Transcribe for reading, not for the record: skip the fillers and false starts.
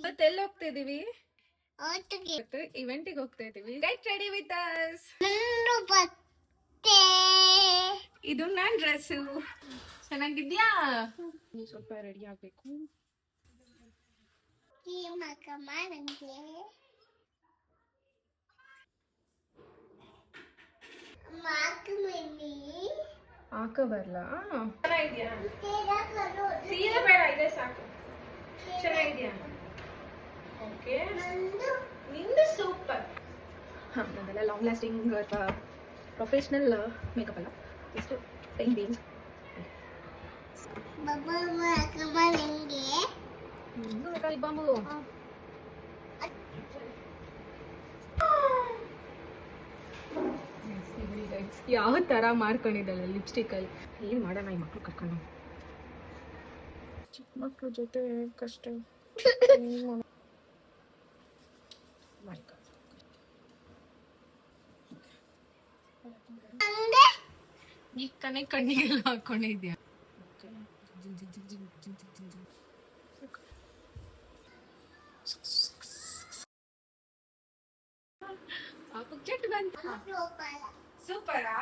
ಮತ್ತೆಲ್ಲ ಹೋಗ್ತಾ ಇದೀವಿ? ಇವೆಂಟಿಗೆ ಹೋಗ್ತಾ ಇದೀವಿ. Get ready with us. ಇದು ನನ್ ಡ್ರೆಸ್. ಚೆನ್ನಾಗಿದ್ಯಾ? ಸ್ವಲ್ಪ ರೆಡಿ ಆಗ್ಬೇಕು. ಹಾಕ ಬರ್ಲಾ? ಚೆನ್ನಾಗಿದ್ಯಾ? ಸೀರೆ ಬೇಡ, ಇದೆ ಸಾಕು. ಚೆನ್ನಾಗಿದ್ಯಾ? ಓಕೆ, ನಿಂದು ಸೂಪರ್. ನನ್ನೆಲ್ಲ ಲಾಂಗ್ ಲಾಸ್ಟಿಂಗ್ ಅಥವಾ ಪ್ರೊಫೆಷ್ನಲ್ ಮೇಕಪ್ ಅಲ್ಲ, ಜಸ್ಟ್ ಪೇಂಟಿಂಗ್. ಬಾಂಬು ಯಾವ ತರ ಮಾಡ್ಕೊಂಡಿದ್ದಲ್ಲ ಲಿಪ್ಸ್ಟಿಕ್ ಅಲ್ಲಿ. ಏನ್ ಮಾಡೋಣ ಈ ಮಕ್ಳು ಕರ್ಕೊಂಡು? ಚಿಕ್ಕ ಮಕ್ಳ ಜೊತೆ ಕಷ್ಟ. ಈಗ ತಾನೇ ಕಣ್ಣಿಗೆಲ್ಲ ಹಾಕೊಂಡಿದ್ಯಾ? ಸೂಪರಾ?